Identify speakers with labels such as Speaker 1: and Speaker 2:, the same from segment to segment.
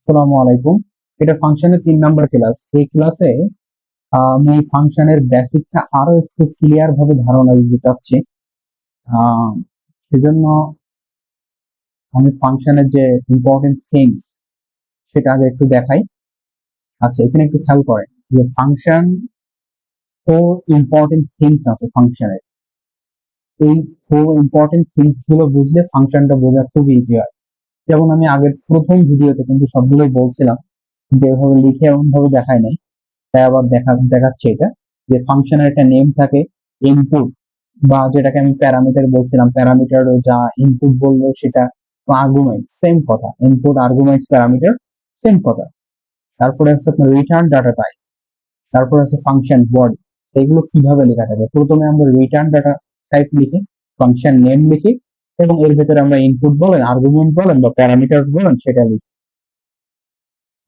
Speaker 1: আসসালামু আলাইকুম। এটা ফাংশনের 3 নাম্বার ক্লাস। এই ক্লাসে আমি ফাংশনের বেসিকটা আরো একটু ক্লিয়ার ভাবে ধারণা দিতে চাচ্ছি। আহ, সেজন্য আমি ফাংশনের যে ইম্পর্টেন্ট থিংস সেটা আগে একটু দেখাই। আচ্ছা, এখানে একটু খেয়াল করেন যে ফাংশন ও ইম্পর্টেন্ট থিংস আছে ফাংশনের। এই ইম্পর্টেন্ট থিংস গুলো বুঝলে ফাংশনটা বোঝা খুব ইজি হয়। যেমন আমি আগের প্রথম ভিডিওতে কিন্তু সবগুলোই বলছিলাম, কিন্তু এভাবে লিখে এমন ভাবে দেখায় নাই, তাই আবার দেখাচ্ছে এটা যে ফাংশনের একটা নেম থাকে, ইনপুট বা যেটাকে আমি প্যারামিটার বলছিলাম, প্যারামিটার যা ইনপুট বললো সেটা আর্গুমেন্ট, সেম কথা, ইনপুট আর্গুমেন্টস প্যারামিটার সেম কথা। তারপরে হচ্ছে আপনার রিটার্ন ডাটা টাইপ, তারপরে হচ্ছে ফাংশন বডি। এগুলো কিভাবে লেখা থাকে, প্রথমে আমরা রিটার্ন ডাটা টাইপ লিখি, ফাংশন নেম লিখি, এবং এর ভেতরে আমরা ইনপুট বলেন, আর্গুমেন্ট বলেন বা প্যারামিটার বলেন সেটা লিখি।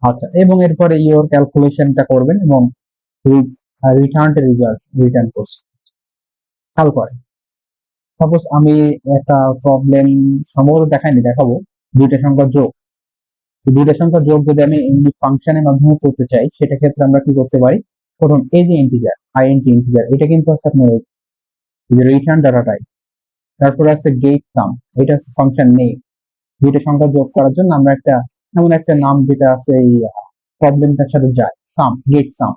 Speaker 1: আচ্ছা, এবং এরপরে ইওর ক্যালকুলেশনটা করবেন এবং রিটার্ন রেজাল্ট রিটার্ন করছি। খেয়াল করেন, সাপোজ আমি একটা প্রবলেম সম্ভবত দেখাইনি, দেখাবো। দুইটা সংখ্যার যোগ, দুইটা সংখ্যার যোগ যদি আমি এমনি ফাংশনের মাধ্যমে করতে চাই, সেটা ক্ষেত্রে আমরা কি করতে পারি? প্রথম এই যে ইন্টিজার, ইন্টিজার, এটা কিন্তু আছে আপনার রিটার্ন ডাটা টাইপ। তারপরে আছে গেট সাম, এটা হচ্ছে ফাংশন নেম। দুইটা সংখ্যা যোগ করার জন্য আমরা একটা এমন একটা নাম যেটা আছে এই প্রবলেমটার সাথে যায়, সাম, গেট সাম।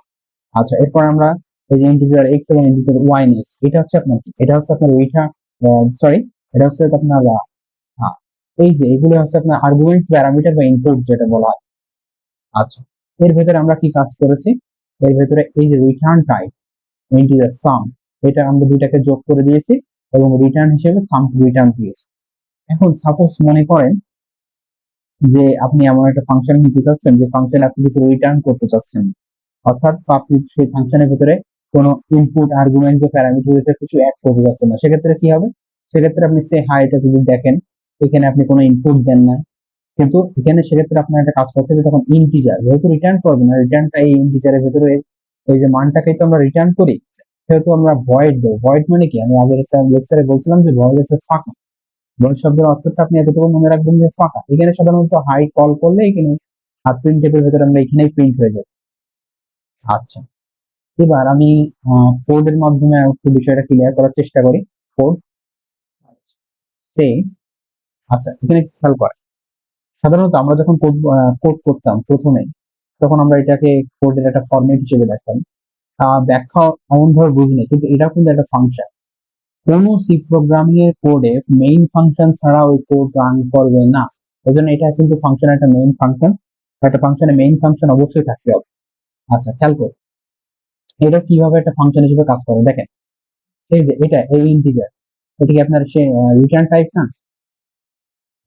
Speaker 1: আচ্ছা, এরপর আমরা এই যে ইন্টিজার এক্স এবং ইন্টিজার ওয়াই নিয়েছি, এটা হচ্ছে আপনার কি, এটা হচ্ছে আপনার রিটার্ন, সরি, এটা হচ্ছে আপনার আহ, এই যে এগুলো হচ্ছে আপনার আর্গুমেন্ট প্যারামিটার বা ইনপুট যেটা বলা হয়। আচ্ছা, এর ভেতরে আমরা কি কাজ করেছি? এর ভেতরে এই যে রিটার্ন টাইপ ইন্টিজার সাম, এটা আমরা দুইটাকে যোগ করে দিয়েছি এবং রিটার্ন হিসেবে সাম রিটার্ন দিয়েছি। এখন সাপোজ মনে করেন যে আপনি এমন একটা ফাংশন নিতে চাচ্ছেন যে ফাংশনে আপনি কিছু রিটার্ন করতে চাচ্ছেন, অর্থাৎ আপনি সেই ফাংশনের ভিতরে কোনো ইনপুট আর্গুমেন্ট যে প্যারামিটার কিছু অ্যাড করতে যাচ্ছেন না, সেক্ষেত্রে কি হবে? সেক্ষেত্রে আপনি সে হাইটা যদি দেখেন, এখানে আপনি কোনো ইনপুট দেন না, কিন্তু এখানে সেক্ষেত্রে আপনার একটা কাজ করতে হবে, তখন ইন্টিজার যেহেতু রিটার্ন করবেন না, রিটার্নটা এই ইন্টিজারের ভিতরে এই যে মানটাকেই তো আমরা রিটার্ন করি, সেহেতু আমরা ভয়েড দেবো। ভয়েড মানে কি, আমি আগের একটা লেকচারে বলছিলাম যে ভয়েড হচ্ছে ফাঁকা। ভয়েড শব্দের অর্থটা আপনি এতটুকু মনে রাখবেন যে ফাঁকা। এখানে সাধারণত হাই কল করলে এখানে প্রিন্ট টেপের ভিতরে আমরা এখানেই প্রিন্ট হয়ে যাবে। আচ্ছা, এবার আমি কোডের মাধ্যমে একটু বিষয়টা ক্লিয়ার করার চেষ্টা করি। কোড সে, আচ্ছা এখানে একটু খেয়াল করেন, সাধারণত আমরা যখন কোড কোড করতাম প্রথমে, তখন আমরা এটাকে কোডের একটা ফরম্যাট হিসেবে দেখতাম। ব্যাখ্যা এমন ভাবে বুঝিনি, কিন্তু এটা কিন্তু একটা ফাংশন। কোনো সি প্রোগ্রামিং এর কোডে মেইন ফাংশন ছাড়া ওই কোড রান করবে না। এই জন্য এটা কিন্তু ফাংশন, একটা মেইন ফাংশন, একটা ফাংশনে মেইন ফাংশন অবশ্যই থাকতে হবে। আচ্ছা, খেয়াল করুন এটা কিভাবে একটা ফাংশন হিসেবে কাজ করে, দেখেন। এই যে এটা এই ইন্টিজার, এটা কি আপনার সে রিটার্ন টাইপ না?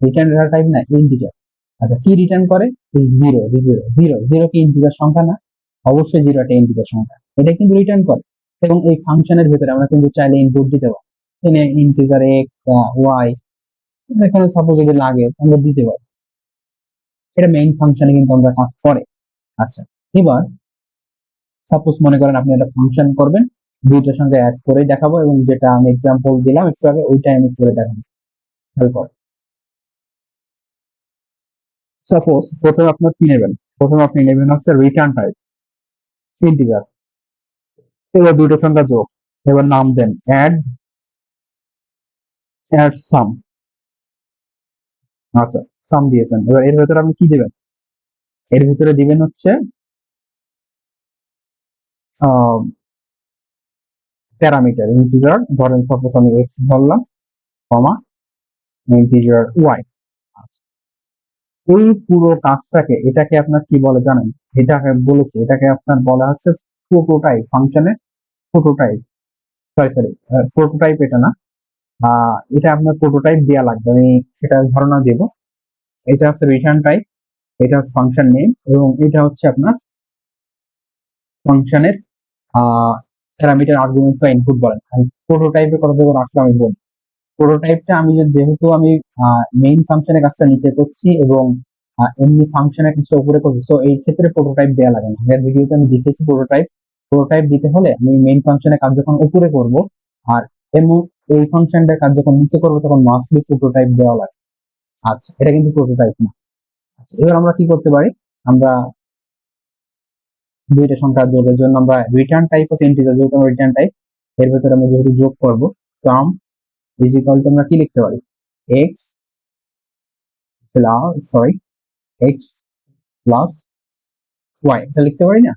Speaker 1: রিটার্ন ডাটা টাইপ না, ইন্টিজার। আচ্ছা, কি রিটার্ন করে? এই জিরো, জিরো, জিরো, জিরো কি ইন্টিজার সংখ্যা না? অবশ্যই জিরো একটা ইন্টিজার সংখ্যা, এটা কিন্তু রিটার্ন করে। এবং এই ফাংশনের ভিতরে আমরা কিন্তু চাইলে ইনপুট দিতে পারি, এখানে ইন্টিজার এক্স, ওয়াই, এখানে সাপোজ যদি লাগে আমরা দিতে পারি। এটা মেইন ফাংশনে কিন্তু আমরা কাজ করে। আচ্ছা, এবার সাপোজ মনে করেন আপনি একটা ফাংশন করবেন, দুইটার সঙ্গে অ্যাড করে দেখাবো, এবং যেটা আমি এক্সাম্পল দিলাম একটু আগে ওইটাই আমি করে দেখাবো। তারপর সাপোজ প্রথমে আপনি নেবেন হচ্ছে রিটার্ন টাইপ ইন্টিজার, এবার দুইটা সংখ্যা যোগ, এবার নাম দেন অ্যাড, অ্যাড সাম। আচ্ছা, সাম দিয়েছেন, এবার এর ভেতরে আপনি কি দিবেন? এর ভিতরে দিবেন হচ্ছে প্যারামিটার ইন্টিজার, ধরেন সাপোজ আমি এক্স ধরলাম, কমা ইন্টিজার ওয়াই। আচ্ছা, এই পুরো কাজটাকে, এটাকে আপনার কি বলে জানেন? এটাকে বলেছে, এটাকে আপনার বলা হচ্ছে প্রোটোটাইপ ফাংশনের, প্রোটোটাইপ, সরি, প্রোটোটাইপ এটা না, এটা আপনার প্রোটোটাইপ দেওয়া লাগবে, আমি সেটা ধারণা দেব। এটা হচ্ছে রিটার্ন টাইপ, এটা হচ্ছে ফাংশন নেম, এবং এটা হচ্ছে আপনার ফাংশনের প্যারামিটার আর্গুমেন্ট বা ইনপুট বলেন। প্রোটোটাইপের কথা যখন আসলে আমি বলি, প্রোটোটাইপটা আমি যেহেতু আমি মেইন ফাংশনের কাজটা নিচে করছি এবং এমনি ফাংশনের কাজটা উপরে করছি, তো এই ক্ষেত্রে প্রোটোটাইপ দেওয়া লাগে না। আগের ভিডিওতে আমি দেখেছি প্রোটোটাইপ, প্রোটোটাইপ দিতে হলে আমি মেইন ফাংশনের কাজ যখন উপরে করব, আর এমন এই ফাংশনটার কাজ যখন নিচে করবো, তখন মাস্ট বি প্রোটোটাইপ দেওয়া লাগে। আচ্ছা, এটা কিন্তু প্রোটোটাইপ না। আচ্ছা, এবার আমরা কি করতে পারি? আমরা দুইটা সংখ্যা যোগের জন্য আমরা রিটার্ন টাইপ অফ ইন্টিজার, যেহেতু আমরা রিটার্ন টাইপ, এর ভেতরে আমরা যেহেতু যোগ করব, সাম ইজ ইকুয়াল টু আমরা কি লিখতে পারি, X plus sorry X plus Y, এটা লিখতে পারি না?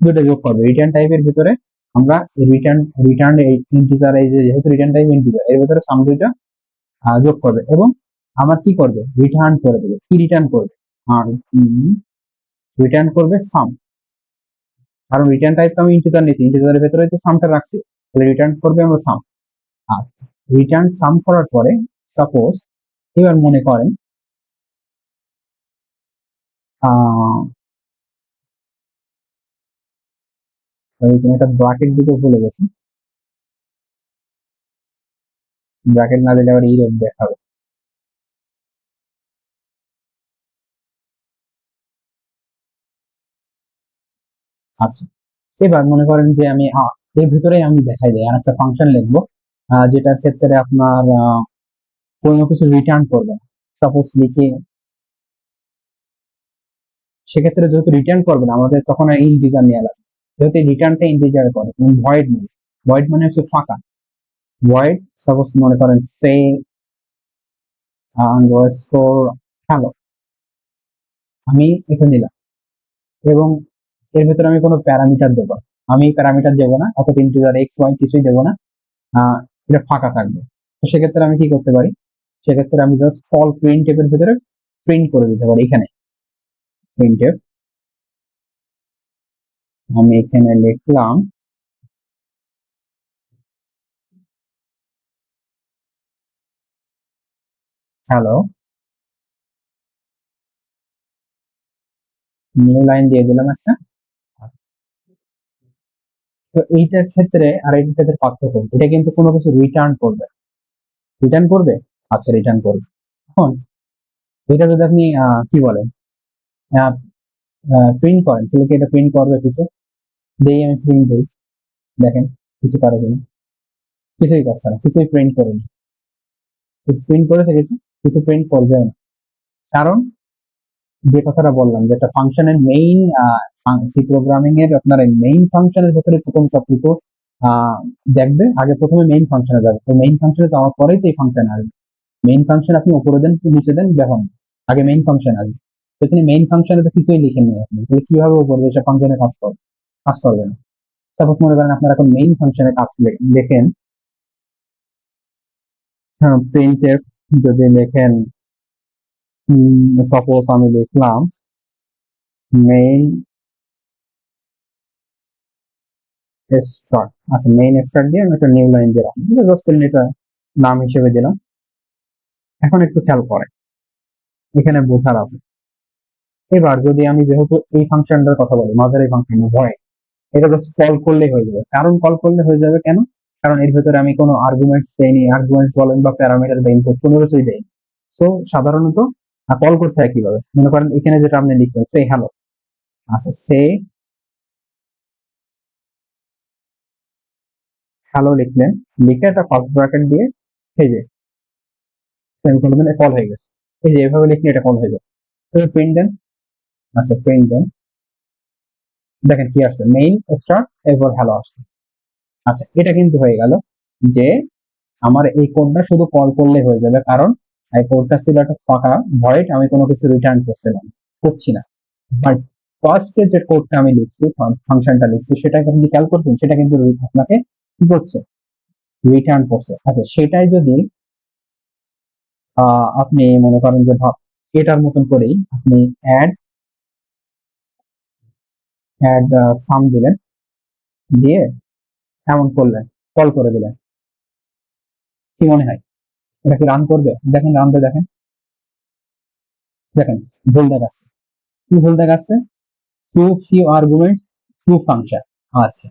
Speaker 1: দুটো যোগ করবে রিটার্ন টাইপের ভিতরে, আমরা রিটার্ন রিটার্ন ইন্টিজার, এই যে যেহেতু রিটার্ন টাইপ ইন্টিজার, এর ভিতরে সাম দুইটা যোগ করবে এবং আমার কি করবে, রিটার্ন করে দেবে। কি রিটার্ন করবে? আর রিটার্ন করবে সাম, কারণ রিটার্ন টাইপ আমি ইন্টিজার নিয়েছি, ইন্টিজারের ভেতরে তো সামটা রাখছি, তাহলে রিটার্ন করবে আমরা সাম। আচ্ছা, রিটার্ন সাম করার পরে সাপোজ এবার মনে করেন এখানে একটা ব্র্যাকেট দিতে ভুলে গেছি, ব্র্যাকেট না দিলে আবার এইরকম দেখাবে। আচ্ছা, এবার মনে করেন যে আমি এর ভিতরে আমি দেখাই দিই আর একটা ফাংশন লিখবো, যেটার ক্ষেত্রে আপনার কোনো কিছু রিটার্ন করবে না। সাপোজ লিখে, সেক্ষেত্রে যেহেতু রিটার্ন করবে না আমাদের তখন ইন্টিজার নিয়ে লাগবে, যেহেতু রিটার্নটা ইন্টিজার করে, ভয়েড নেই। ভয়েড মানে হচ্ছে ফাঁকা। ভয়েড সাপোজ মনে করেন সে আন্ডারস্কোর হ্যালো, আমি এটা নিলাম এবং এর ভিতরে আমি কোনো প্যারামিটার দেবো, আমি প্যারামিটার দেবো না, অর্থাৎ ইন্টিজার এক্স ওয়াই কিছুই দেবো না, এটা ফাঁকা থাকবে। তো সেক্ষেত্রে আমি কি করতে পারি, সেক্ষেত্রে আমি জাস্ট ফল প্রিন্ট এর ভিতরে প্রিন্ট করে দিতে পারি। এখানে প্রিন্ট আমি এখানে লিখলাম হ্যালো, নিউ লাইন দিয়ে দিলাম একটা। তো এইটার ক্ষেত্রে আর এইটার ক্ষেত্রে পার্থক্য, এটা কিন্তু কোনো কিছু রিটার্ন করবে, রিটার্ন করবে। আচ্ছা, রিটার্ন করবে। এখন এটা যদি আপনি কি বলেন প্রিন্ট করেন, তাহলে কি এটা প্রিন্ট করবে কিছু? দেই, আমি প্রিন্ট দিই, দেখেন কিছু পারে কিনা। কিছুই করছে না, কিছুই প্রিন্ট করেনি। কিছু প্রিন্ট করেছে, কিছু কিছু প্রিন্ট করবে না। কারণ যে কথাটা বললাম, যে একটা ফাংশনের মেইন, সি প্রোগ্রামিং এর আপনার মেইন ফাংশনের ভেতরে প্রথম সবকিছু দেখবে, আগে প্রথমে মেইন ফাংশনে যাবে, তো মেইন ফাংশনে যাওয়ার পরেই তো এই ফাংশন আসবে। মেইন ফাংশন আপনি উপরে দেন কি নিচে দেন দেখুন, আগে মেইন ফাংশন আসবে। তো তিনি মেইন ফাংশনে তো কিছুই লিখেননি আপনি, তাহলে কিভাবে উপরে এসে ফাংশনে কাজ করবে? কাজ করবে না। সাপোজ মনে করেন আপনার এখন মেইন ফাংশনে কাজ লেখেন, প্রিন্টএফ যদি লেখেন, সাপোজ আমি লিখলাম মেইন স্টার্ট। আচ্ছা, মেইন স্টার্ট দিয়ে আমি একটা নিউ লাইন দিলাম, জাস্ট এটা নাম হিসেবে দিলাম। এখন একটু খেয়াল করে, এখানে বোঝার আছে। এবার যদি আমি যেহেতু এই ফাংশনটার কথা বলি, মাঝের এই ফাংশন ভয়েড, এটা জাস্ট কল করলেই হয়ে যাবে। কারণ কল করলে হয়ে যাবে কেন? কারণ এর ভেতরে আমি কোনো আর্গুমেন্টস দেইনি, আর্গুমেন্টস বলেন বা প্যারামিটার বা ইনপুট কোনো কিছুই দেইনি। সো সাধারণত কল করতে হয় কিভাবে, মনে করেন এখানে যেটা আপনি লিখছেন সে হ্যালো। আচ্ছা, সে হ্যালো লিখলেন, লিখে একটা ফার্স্ট ব্র্যাকেট দিয়ে এই যে সেমিকোলন দিলে কল হয়ে গেছে। এই যে এভাবে লিখলে এটা কল হয়ে যাবে। তবে প্রিন্ট দেন। আচ্ছা, প্রিন্ট দেন, দেখেন কি আসছে, মেইন স্টার্ট এরপর হ্যালো আসছে। আচ্ছা, এটা কিন্তু হয়ে গেল যে আমার এই কোডটা শুধু কল করলে হয়ে যাবে, কারণ এই কোডটা ছিল একটা ফাঁকা ভয়েড, আমি কোনো কিছু রিটার্ন করছি না। বাট ফার্স্টে যে কোডটা আমি লিখছি, ফাংশনটা লিখছি, সেটা আপনি খেয়াল করছেন, সেটা কিন্তু আপনাকে কি করছে, রিটার্ন করছে। আচ্ছা, সেটাই যদি আপনি মনে করেন যে এটার মতন করেই আপনি অ্যাড অ্যাড সাম দিলেন, দিয়ে এমন করলেন, কল করে দিলেন, কি মনে হয় এটা কি রান করবে? দেখেন রান দিয়ে দেখেন, দেখেন ভুল দেখাচ্ছে। কি ভুল দেখাচ্ছে? Too few arguments to function. আচ্ছা,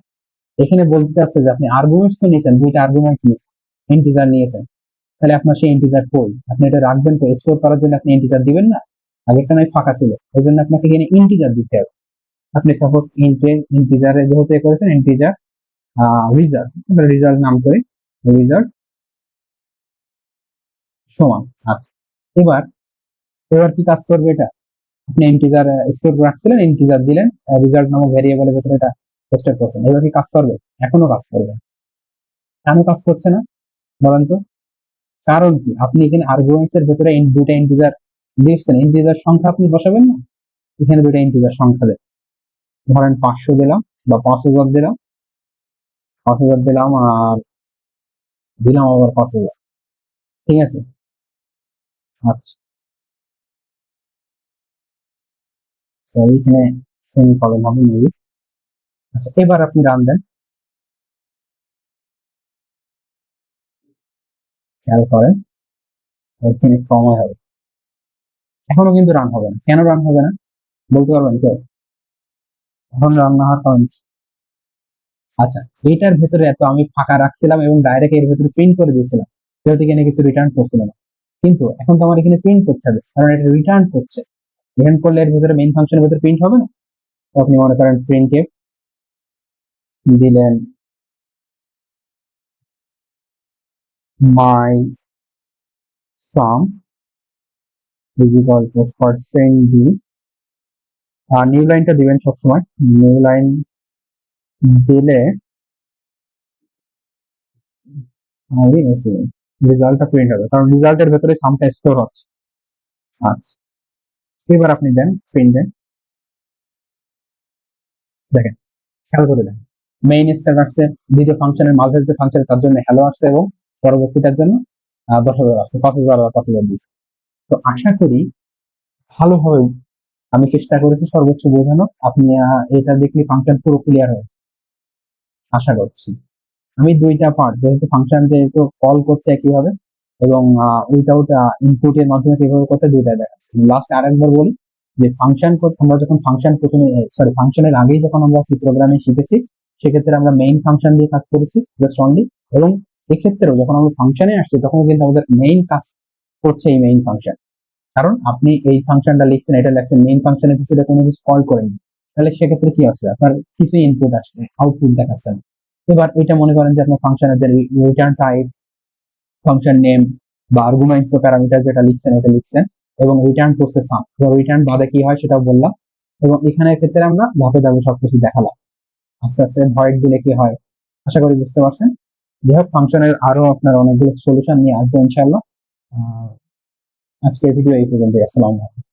Speaker 1: এখানে বলতে চাচ্ছে যে আপনি আর্গুমেন্টস তো নিয়েছেন, দুইটা আর্গুমেন্টস নিয়েছেন, ইন্টিজার নিয়েছেন, তাহলে আপনার সেই ইন্টিজার কই? আপনি এটা রাখবেন তো, স্টোর করার জন্য আপনি ইন্টিজার দিবেন না? আগেরটা নয় ফাঁকা ছিল, এই জন্য আপনাকে এখানে ইন্টিজার দিতে হবে। আপনি সাপোজ ইন্টিজারে যেহেতু এ করেছেন, ইন্টিজার রিজাল্ট, আমরা রিজাল্ট নাম করি, রিজাল্ট সমান। আচ্ছা, এবার এবার কি কাজ করবে এটা? আপনি ইন্টিজার স্টোর রাখছিলেন, ইন্টিজার দিলেন, রেজাল্ট নামক ভেরিয়েবলের ভেতরে এটা স্টোর করছেন। এবার কি কাজ করবে? এখনো কাজ করবে। কেন কাজ করছে না বলেন তো? কারণ কি? আপনি এখানে আর্গুমেন্টস এর ভেতরে দুইটা ইন্টিজার দিচ্ছেন, ইন্টিজার সংখ্যা আপনি বসাবেন না? এখানে দুইটা ইন্টিজার সংখ্যা দেন। ধরেন 500 দিলাম বা 5000 দিলাম, 5000 দিলাম আর দিলাম আবার 5000। ঠিক আছে? আচ্ছা, সরি এখানে সেমিকলন হবে মেবি। আচ্ছা, এবার আপনি রান দেন, খেয়াল করেন এখানে সময় হবে। এখনো কিন্তু রান হবে না। কেন রান হবে না বলতে পারবেন কেউ? এখন রান না হওয়ার কারণ কি? আচ্ছা, এইটার ভেতরে এত আমি ফাঁকা রাখছিলাম এবং ডাইরেক্ট এর ভেতরে প্রিন্ট করে দিয়েছিলাম, যেহেতু এখানে কিছু রিটার্ন করছিল না। কিন্তু এখন তো আমার এখানে প্রিন্ট করতে হবে, কারণ এটা রিটার্ন করছে। রিটার্ন করলে এর ভেতরে মেইন ফাংশনের ভেতরে প্রিন্ট হবে না? তো আপনি মনে করেন প্রিন্ট এফ দিলেন my sum is equal to percent d. আর নিউ লাইনটা দিবেন সবসময়। নিউ লাইন দিলে রেজাল্টটা প্রিন্ট হবে, কারণ রেজাল্টের ভেতরে সামটা স্টোর হচ্ছে। আচ্ছা, এবার আপনি দেন প্রিন্ট দেন, দেখেন, খেয়াল করে দেন মেইন স্ট্যাক আসছে, দ্বিতীয় ফাংশনের মাঝের যে ফাংশন তার জন্য হ্যালো আসছে এবং পরবর্তীটার জন্য 10,000 আসছে, 5,000 আর 5,000 দিচ্ছে। তো আশা করি ভালোভাবে আমি চেষ্টা করেছি সর্বোচ্চ বোঝানো। আপনি এটা দেখলে ফাংশন পুরো ক্লিয়ার হবে আশা করছি। আমি দুইটা পার্ট, যেহেতু ফাংশন যেহেতু কল করতে একই ভাবে এবং উইথাউট ইনপুটের মাধ্যমে কিভাবে করতে দুইটা দেখাচ্ছি। লাস্ট আরেকবার বলি যে ফাংশন, আমরা যখন ফাংশন প্রথমে সরি ফাংশনের আগেই যখন আমরা সি প্রোগ্রামে শিখেছি, সেক্ষেত্রে আমরা মেইন ফাংশন দিয়ে কাজ করেছি জাস্ট অনলি। এবং এক্ষেত্রেও যখন আমরা ফাংশনে আসছি তখন কিন্তু আমাদের মেইন কাজ করছে এই মেইন ফাংশন। কারণ আপনি এই ফাংশনটা লিখছেন, এটা লিখছেন মেইন ফাংশনের পিছনে কোনো কিছু কল করেনি, তাহলে সেক্ষেত্রে কি আসছে? আপনার কিছু ইনপুট আসছে, আউটপুট দেখাচ্ছেন। এবার এটা মনে করেন যে আপনার ফাংশনের যে রিটার্ন টাইপ, ফাংশন নেম বা আর্গুমেন্টস বা প্যারামিটার যেটা লিখছেন এটা লিখছেন এবং রিটার্ন করছে সাম। এবং রিটার্ন বাদে কি হয় সেটাও বললাম। এবং এখানের ক্ষেত্রে আমরা ধাপে ধাপে সবকিছু দেখালাম। আস্তে আস্তে ভয়েড দিলে কি হয় আশা করি বুঝতে পারছেন। যাই হোক, ফাংশনের আরো আপনার অনেকগুলো সলিউশন নিয়ে আসবো ইনশাআল্লাহ। আজকের ভিডিও এই পর্যন্ত। আসসালামু আলাইকুম।